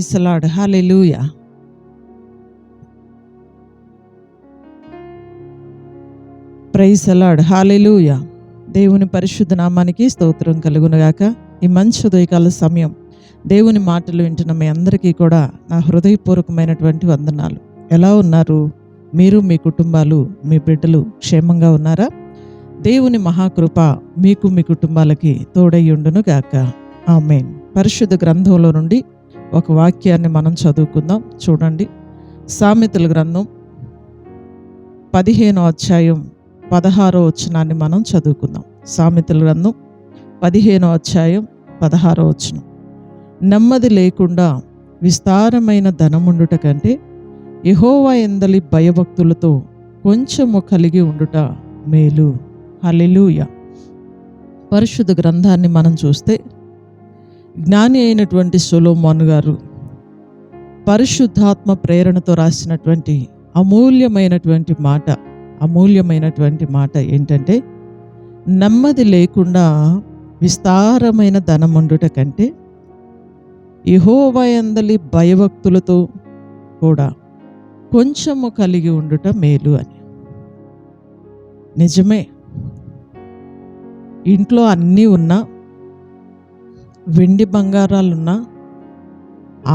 Praise the lord. Hallelujah. Praise the lord. Hallelujah. దేవుని పరిశుద్ధ నామానికి స్తోత్రం కలుగునుగాక. ఈ మంచి ఉదయకాల సమయం దేవుని మాటలు వింటున్న మీ అందరికీ కూడా నా హృదయపూర్వకమైనటువంటి వందనాలు. ఎలా ఉన్నారు? మీరు, మీ కుటుంబాలు, మీ బిడ్డలు క్షేమంగా ఉన్నారా? దేవుని మహాకృప మీకు, మీ కుటుంబాలకి తోడయ్యుండును గాక. ఆమేన్. పరిశుద్ధ గ్రంథంలో నుండి ఒక వాక్యాన్ని మనం చదువుకుందాం. చూడండి, సామెతల గ్రంథం 15వ అధ్యాయం 16వ వచనాన్ని మనం చదువుకుందాం. సామెతల గ్రంథం 15వ అధ్యాయం 16వ వచనం. నెమ్మది లేకుండా విస్తారమైన ధనముండుట కంటే యెహోవా యందలి భయభక్తులతో కొంచెము కలిగి ఉండుట మేలు. హల్లెలూయా. పరిశుద్ధ గ్రంథాన్ని మనం చూస్తే జ్ఞాని అయినటువంటి సొలొమోను గారు పరిశుద్ధాత్మ ప్రేరణతో రాసినటువంటి అమూల్యమైనటువంటి మాట ఏంటంటే, నెమ్మది లేకుండా విస్తారమైన ధనముండుట కంటే యెహోవా యందలి భయభక్తులతో కూడా కొంచెము కలిగి ఉండుట మేలు అని. నిజమే, ఇంట్లో అన్నీ ఉన్నా, వెండి బంగారాలున్నా,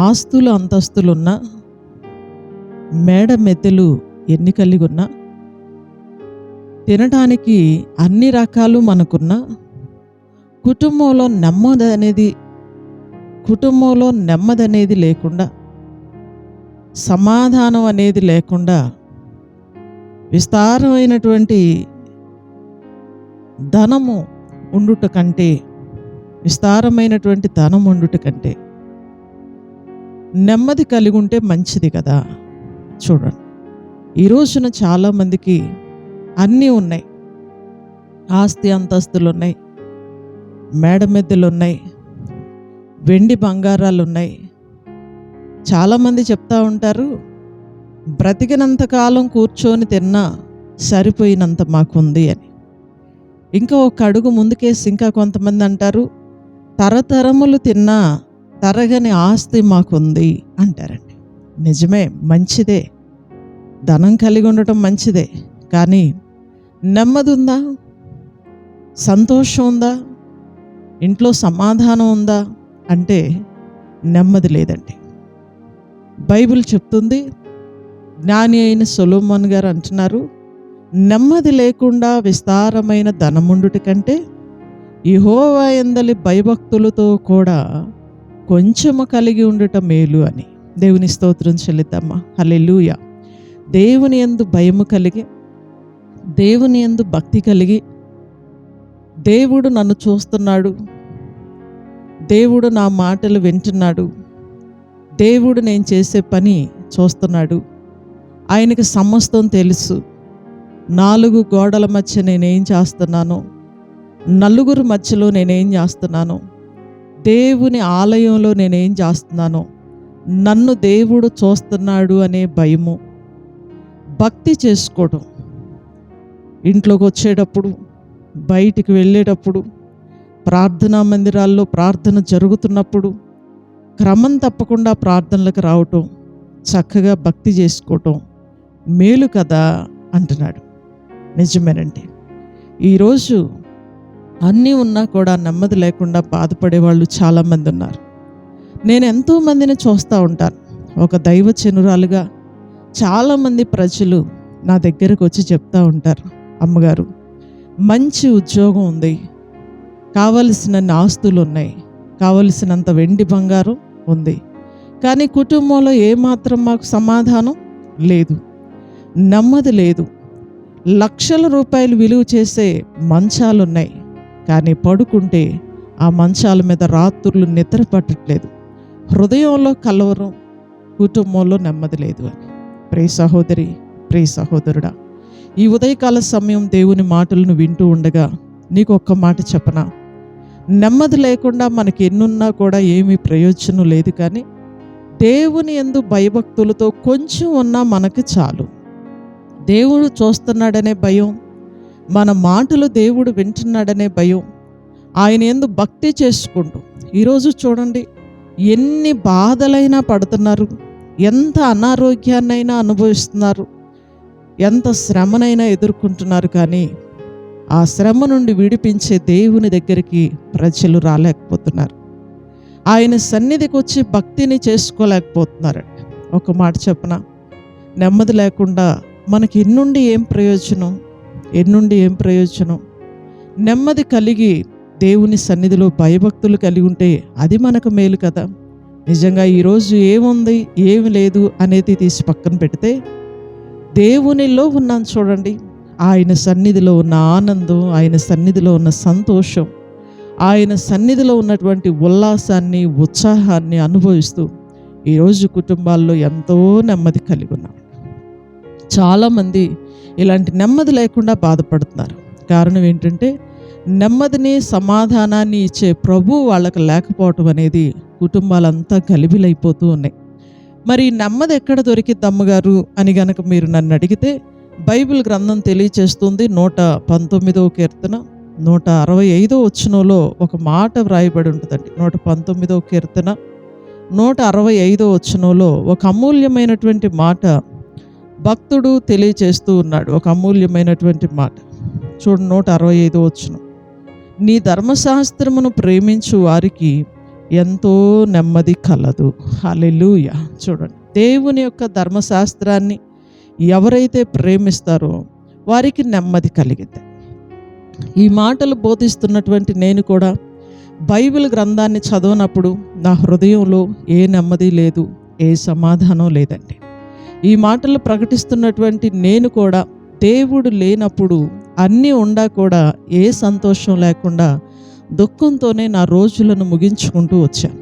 ఆస్తులు అంతస్తులున్నా, మేడ మెద్దెలు ఎన్ని కలిగి ఉన్నా, తినడానికి అన్ని రకాలు మనకున్నా, కుటుంబంలో నెమ్మది అనేది లేకుండా, సమాధానం అనేది లేకుండా, విస్తారమైనటువంటి ధనం ఉండుట కంటే నెమ్మది కలిగి ఉంటే మంచిది కదా. చూడండి, ఈ రోజున చాలామందికి అన్నీ ఉన్నాయి. ఆస్తి అంతస్తులు ఉన్నాయి, మేడ మెద్దెలు ఉన్నాయి, వెండి బంగారాలు ఉన్నాయి. చాలామంది చెప్తా ఉంటారు, బ్రతికినంతకాలం కూర్చొని తిన్నా సరిపోయినంత మాకుంది అని. ఇంకా ఒక అడుగు ముందుకేసి ఇంకా కొంతమంది అంటారు, తరతరములు తిన్నా తరగని ఆస్తి మాకుంది అంటారండి. నిజమే, మంచిదే, ధనం కలిగి ఉండటం మంచిదే. కానీ నెమ్మది ఉందా? సంతోషం ఉందా? ఇంట్లో సమాధానం ఉందా అంటే నెమ్మది లేదండి. బైబిల్ చెప్తుంది, జ్ఞాని అయిన సొలొమోను గారు అంటున్నారు, నెమ్మది లేకుండా విస్తారమైన ధనముండుట కంటే యెహోవా యందలి భయభక్తులతో కూడా కొంచెము కలిగి ఉండుట మేలు అని. దేవుని స్తోత్రం చెల్లిద్దామా. హల్లెలూయా. దేవుని యందు భయము కలిగి, దేవుని యందు భక్తి కలిగి, దేవుడు నన్ను చూస్తున్నాడు, దేవుడు నా మాటలు వింటున్నాడు, దేవుడు నేను చేసే పని చూస్తున్నాడు, ఆయనకి సమస్తం తెలుసు, 4 గోడల మధ్య నేనేం చేస్తున్నాను, నలుగురు మధ్యలో నేనేం చేస్తున్నాను, దేవుని ఆలయంలో నేనేం చేస్తున్నాను, నన్ను దేవుడు చూస్తున్నాడు అనే భయము, భక్తి చేసుకోవడం, ఇంట్లోకి వచ్చేటప్పుడు, బయటికి వెళ్ళేటప్పుడు, ప్రార్థనా మందిరాల్లో ప్రార్థన జరుగుతున్నప్పుడు క్రమం తప్పకుండా ప్రార్థనలకు రావటం, చక్కగా భక్తి చేసుకోవటం మేలు కదా అంటున్నాడు. నిజమేనండి. ఈరోజు అన్నీ ఉన్నా కూడా నెమ్మది లేకుండా బాధపడే వాళ్ళు చాలామంది ఉన్నారు. నేను ఎంతోమందిని చూస్తూ ఉంటాను. ఒక దైవజనురాలుగా చాలామంది ప్రజలు నా దగ్గరకు వచ్చి చెప్తూ ఉంటారు, అమ్మగారు మంచి ఉద్యోగం ఉంది, కావలసినన్ని ఆస్తులు ఉన్నాయి, కావలసినంత వెండి బంగారం ఉంది, కానీ కుటుంబంలో ఏమాత్రం మాకు సమాధానం లేదు, నెమ్మది లేదు. లక్షల రూపాయలు విలువ చేసే మంచాలున్నాయి, కానీ పడుకుంటే ఆ మంచాల మీద రాత్రులు నిద్ర పట్టట్లేదు, హృదయంలో కలవరం, కుటుంబంలో నెమ్మది లేదు అని. ప్రియ సహోదరి, ప్రియ సహోదరుడా, ఈ ఉదయకాల సమయం దేవుని మాటలను వింటూ ఉండగా నీకు ఒక్క మాట చెప్పనా, నెమ్మది లేకుండా మనకి ఎన్నున్నా కూడా ఏమీ ప్రయోజనం లేదు. కానీ దేవుని యందు భయభక్తులతో కొంచెం ఉన్నా మనకి చాలు. దేవుడు చూస్తున్నాడనే భయం, మన మాటలు దేవుడు వింటున్నాడనే భయం, ఆయన యందు భక్తి చేసుకుంటూ. ఈరోజు చూడండి, ఎన్ని బాధలైనా పడుతున్నారు, ఎంత అనారోగ్యాన్నైనా అనుభవిస్తున్నారు, ఎంత శ్రమనైనా ఎదుర్కొంటున్నారు. కానీ ఆ శ్రమ నుండి విడిపించే దేవుని దగ్గరికి ప్రజలు రాలేకపోతున్నారు. ఆయన సన్నిధికి వచ్చి భక్తిని చేసుకోలేకపోతున్నారండి. ఒక మాట చెప్పనా, నెమ్మది లేకుండా మనకి ఎన్నుండి ఏం ప్రయోజనం? నెమ్మది కలిగి దేవుని సన్నిధిలో భయభక్తులు కలిగి ఉంటే అది మనకు మేలు కదా. నిజంగా ఈరోజు ఏముంది ఏమి లేదు అనేది తీసి పక్కన పెడితే, దేవునిలో ఉన్నాను చూడండి, ఆయన సన్నిధిలో ఉన్న ఆనందం, ఆయన సన్నిధిలో ఉన్న సంతోషం, ఆయన సన్నిధిలో ఉన్నటువంటి ఉల్లాసాన్ని, ఉత్సాహాన్ని అనుభవిస్తూ ఈరోజు కుటుంబాల్లో ఎంతో నెమ్మది కలిగి ఉన్నాం. చాలామంది ఇలాంటి నెమ్మది లేకుండా బాధపడుతున్నారు. కారణం ఏంటంటే, నెమ్మదిని సమాధానాన్ని ఇచ్చే ప్రభు వాళ్ళకి లేకపోవటం అనేది కుటుంబాలంతా గలిబిలైపోతూ ఉన్నాయి. మరి నెమ్మది ఎక్కడ దొరికిద్ది అమ్మగారు అని గనక మీరు నన్ను అడిగితే, బైబిల్ గ్రంథం తెలియచేస్తుంది. 119వ కీర్తన 165వ వచనంలో ఒక మాట వ్రాయబడి ఉంటుందండి. 119వ కీర్తన 165వ వచనంలో ఒక అమూల్యమైనటువంటి మాట భక్తుడు తెలియచేస్తూ ఉన్నాడు. ఒక అమూల్యమైనటువంటి మాట చూడండి. 165వ వచనం, నీ ధర్మశాస్త్రమును ప్రేమించు వారికి ఎంతో నెమ్మది కలదు. హల్లెలూయా. చూడండి, దేవుని యొక్క ధర్మశాస్త్రాన్ని ఎవరైతే ప్రేమిస్తారో వారికి నెమ్మది కలిగింది. ఈ మాటలు బోధిస్తున్నటువంటి నేను కూడా బైబిల్ గ్రంథాన్ని చదవనప్పుడు నా హృదయంలో ఏ నెమ్మది లేదు, ఏ సమాధానం లేదండి. ఈ మాటలు ప్రకటిస్తున్నటువంటి నేను కూడా దేవుడు లేనప్పుడు అన్నీ ఉండా కూడా ఏ సంతోషం లేకుండా దుఃఖంతోనే నా రోజులను ముగించుకుంటూ వచ్చాను.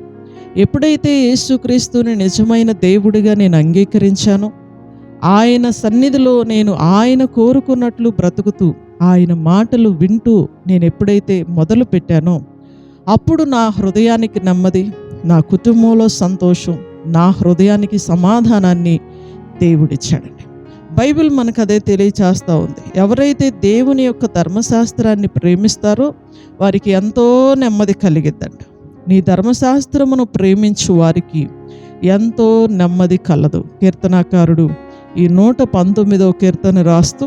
ఎప్పుడైతే యేసుక్రీస్తుని నిజమైన దేవుడిగా నేను అంగీకరించానో, ఆయన సన్నిధిలో నేను ఆయన కోరుకున్నట్లు బ్రతుకుతూ ఆయన మాటలు వింటూ నేను ఎప్పుడైతే మొదలు పెట్టానో, అప్పుడు నా హృదయానికి నెమ్మది, నా కుటుంబంలో సంతోషం, నా హృదయానికి సమాధానాన్ని దేవుడిచ్చాడండి. బైబిల్ మనకు అదే తెలియచేస్తూ ఉంది. ఎవరైతే దేవుని యొక్క ధర్మశాస్త్రాన్ని ప్రేమిస్తారో వారికి ఎంతో నెమ్మది కలిగిద్దంట. నీ ధర్మశాస్త్రమును ప్రేమించు వారికి ఎంతో నెమ్మది కలదు. కీర్తనాకారుడు ఈ 119వ కీర్తన రాస్తూ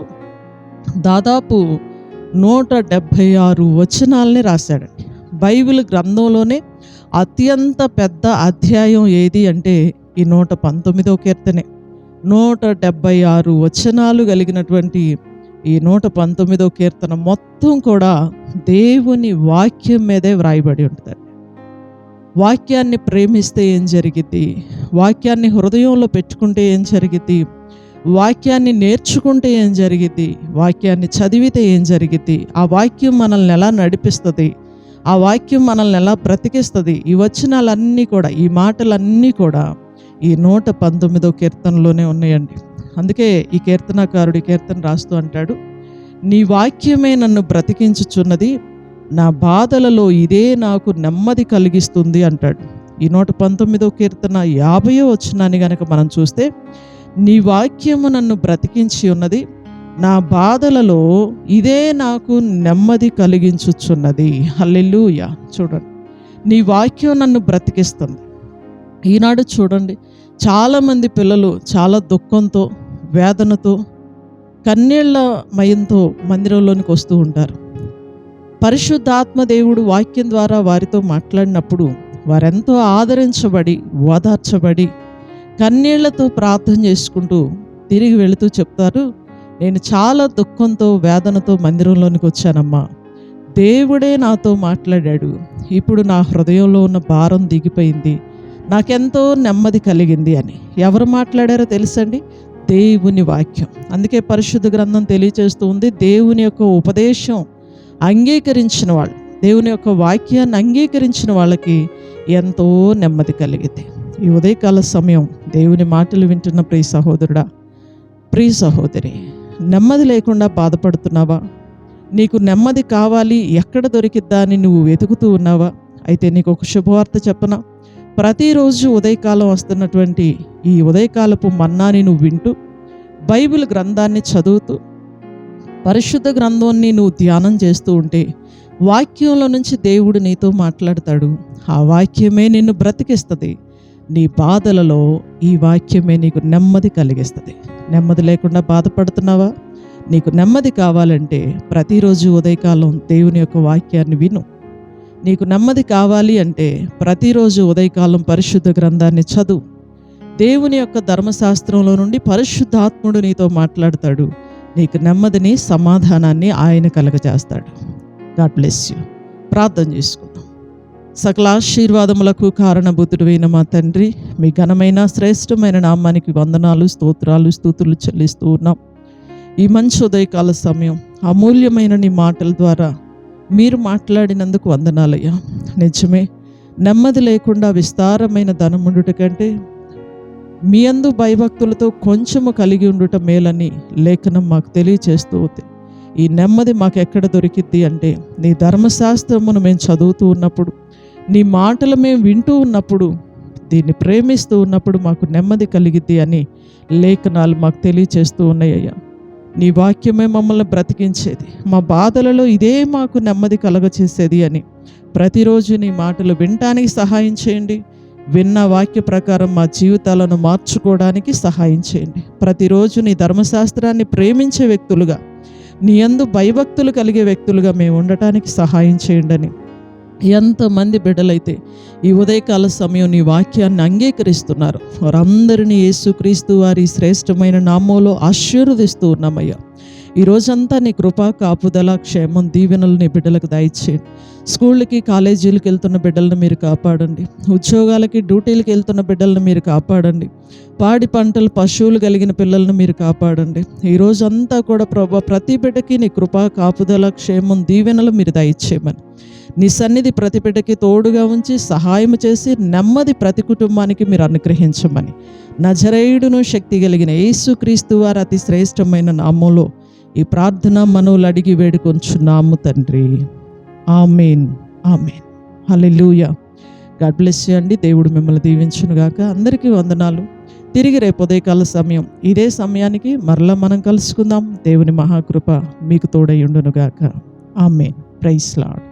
దాదాపు 176 వచనాలని రాశాడండి. బైబిల్ గ్రంథంలోనే అత్యంత పెద్ద అధ్యాయం ఏది అంటే ఈ 119వ కీర్తనే. 176 వచనాలు కలిగినటువంటి ఈ 119వ కీర్తన మొత్తం కూడా దేవుని వాక్యం మీదే వ్రాయబడి ఉంటుంది. వాక్యాన్ని ప్రేమిస్తే ఏం జరిగిద్ది, వాక్యాన్ని హృదయంలో పెట్టుకుంటే ఏం జరిగిద్ది, వాక్యాన్ని నేర్చుకుంటే ఏం జరిగిద్ది, వాక్యాన్ని చదివితే ఏం జరిగిద్ది, ఆ వాక్యం మనల్ని ఎలా నడిపిస్తుంది, ఆ వాక్యం మనల్ని ఎలా బ్రతికిస్తుంది, ఈ వచనాలన్నీ కూడా, ఈ మాటలన్నీ కూడా ఈ 119వ కీర్తనలోనే ఉన్నాయండి. అందుకే ఈ కీర్తనాకారుడి కీర్తన రాస్తూ అంటాడు, నీ వాక్యమే నన్ను బ్రతికించుచున్నది, నా బాధలలో ఇదే నాకు నెమ్మది కలిగిస్తుంది అంటాడు. ఈ 119వ కీర్తన 50వ వచనాన్ని కనుక మనం చూస్తే, నీ వాక్యము నన్ను బ్రతికించి ఉన్నది, నా బాధలలో ఇదే నాకు నెమ్మది కలిగించుచున్నది. హల్లెలూయా. చూడండి, నీ వాక్యం నన్ను బ్రతికిస్తుంది. ఈనాడు చూడండి, చాలామంది పిల్లలు చాలా దుఃఖంతో, వేదనతో, కన్నీళ్ల మయంతో మందిరంలోనికి వస్తూ ఉంటారు. పరిశుద్ధాత్మ దేవుడు వాక్యం ద్వారా వారితో మాట్లాడినప్పుడు వారెంతో ఆదరించబడి, ఓదార్చబడి, కన్నీళ్లతో ప్రార్థన చేసుకుంటూ తిరిగి వెళుతూ చెప్తారు, నేను చాలా దుఃఖంతో, వేదనతో మందిరంలోనికి వచ్చానమ్మా, దేవుడే నాతో మాట్లాడాడు, ఇప్పుడు నా హృదయంలో ఉన్న భారం దిగిపోయింది, నాకెంతో నెమ్మది కలిగింది అని. ఎవరు మాట్లాడారో తెలుసండి? దేవుని వాక్యం. అందుకే పరిశుద్ధ గ్రంథం తెలియచేస్తూ ఉంది, దేవుని యొక్క ఉపదేశం అంగీకరించిన వాళ్ళు, దేవుని యొక్క వాక్యాన్ని అంగీకరించిన వాళ్ళకి ఎంతో నెమ్మది కలిగింది. ఈ ఉదయకాల సమయం దేవుని మాటలు వింటున్న ప్రియ సహోదరుడా, ప్రియ సహోదరి, నెమ్మది లేకుండా బాధపడుతున్నావా? నీకు నెమ్మది కావాలి, ఎక్కడ దొరికిద్దా అని నువ్వు వెతుకుతూ ఉన్నావా? అయితే నీకు ఒక శుభవార్త చెప్పనా? ప్రతిరోజు ఉదయకాలం వస్తున్నటువంటి ఈ ఉదయకాలపు మన్నాని నువ్వు వింటూ, బైబిల్ గ్రంథాన్ని చదువుతూ, పరిశుద్ధ గ్రంథాన్ని నువ్వు ధ్యానం చేస్తూ ఉంటే వాక్యంలో నుంచి దేవుడు నీతో మాట్లాడతాడు. ఆ వాక్యమే నిన్ను బ్రతికిస్తుంది. నీ బాధలలో ఈ వాక్యమే నీకు నెమ్మది కలిగిస్తుంది. నెమ్మది లేకుండా బాధపడుతున్నావా? నీకు నెమ్మది కావాలంటే ప్రతిరోజు ఉదయకాలం దేవుని యొక్క వాక్యాన్ని విను. నీకు నెమ్మది కావాలి అంటే ప్రతిరోజు ఉదయకాలం పరిశుద్ధ గ్రంథాన్ని చదువు. దేవుని యొక్క ధర్మశాస్త్రంలో నుండి పరిశుద్ధాత్ముడు నీతో మాట్లాడతాడు. నీకు నెమ్మదిని, సమాధానాన్ని ఆయన కలగజేస్తాడు. God bless you. ప్రార్థన చేసుకుందాం. సకల ఆశీర్వాదములకు కారణభూతుడైన మా తండ్రి, మీ ఘనమైన శ్రేష్టమైన నామానికి వందనాలు, స్తోత్రాలు, స్తుతులు చెల్లిస్తూ ఉన్నాం. ఈ మంచి ఉదయకాల సమయం అమూల్యమైన నీ మాటల ద్వారా మీరు మాట్లాడినందుకు వందనాలయ్యా. నిజమే, నెమ్మది లేకుండా విస్తారమైన ధనముండుట కంటే మీ అందు భయభక్తులతో కొంచెము కలిగి ఉండుట మేలని లేఖనం మాకు తెలియచేస్తూ ఉంది. ఈ నెమ్మది మాకు ఎక్కడ దొరికిద్ది అంటే నీ ధర్మశాస్త్రమును మేము చదువుతూ ఉన్నప్పుడు, నీ మాటలు మేము వింటూ ఉన్నప్పుడు, దీన్ని ప్రేమిస్తూ ఉన్నప్పుడు మాకు నెమ్మది కలిగిద్ది అని లేఖనాలు మాకు తెలియచేస్తూ ఉన్నాయ్యా. నీ వాక్యమే మమ్మల్ని బ్రతికించేది, మా బాధలలో ఇదే మాకు నెమ్మది కలగచేసేది అని ప్రతిరోజు నీ మాటలు వినటానికి సహాయం చేయండి. విన్న వాక్య ప్రకారం మా జీవితాలను మార్చుకోవడానికి సహాయం చేయండి. ప్రతిరోజు నీ ధర్మశాస్త్రాన్ని ప్రేమించే వ్యక్తులుగా, నీ యందు భయభక్తులు కలిగే వ్యక్తులుగా మేము ఉండటానికి సహాయం చేయండి అని ఎంతమంది బిడ్డలైతే ఈ ఉదయకాల సమయం నీ వాక్యాన్ని అంగీకరిస్తున్నారు, వారందరినీ యేసుక్రీస్తు వారి శ్రేష్టమైన నామంలో ఆశీర్వదిస్తూ ఉన్నామయ్యా. ఈ రోజంతా నీ కృపా, కాపుదల, క్షేమం, దీవెనలు నీ బిడ్డలకు దయచేయండి. స్కూళ్ళకి, కాలేజీలకు వెళ్తున్న బిడ్డలను మీరు కాపాడండి. ఉద్యోగాలకి, డ్యూటీలకు వెళ్తున్న బిడ్డలను మీరు కాపాడండి. పాడి పంటలు, పశువులు కలిగిన పిల్లలను మీరు కాపాడండి. ఈరోజంతా కూడా ప్రభా ప్రతి బిడ్డకి నీ కృపా, కాపుదల, క్షేమం, దీవెనలు మీరు దయచేయమని, నీ సన్నిధి ప్రతి బిడ్డకి తోడుగా ఉంచి సహాయం చేసి నెమ్మది ప్రతి కుటుంబానికి మీరు అనుగ్రహించమని నజరేయుడును శక్తి కలిగిన యేసుక్రీస్తు వారి అతి శ్రేష్టమైన నామంలో ఈ ప్రార్థన మనవులు అడిగి వేడుకొంచున్నాము తండ్రి. ఆమేన్, ఆమేన్, హల్లెలూయా. గాడ్ బ్లెస్ యూ అండి. దేవుడు మిమ్మల్ని దీవించునుగాక. అందరికీ వందనాలు. తిరిగి రేపు ఉదయకాల సమయం ఇదే సమయానికి మరలా మనం కలుసుకుందాం. దేవుని మహాకృప మీకు తోడై ఉండునుగాక. ఆమేన్. Praise lord.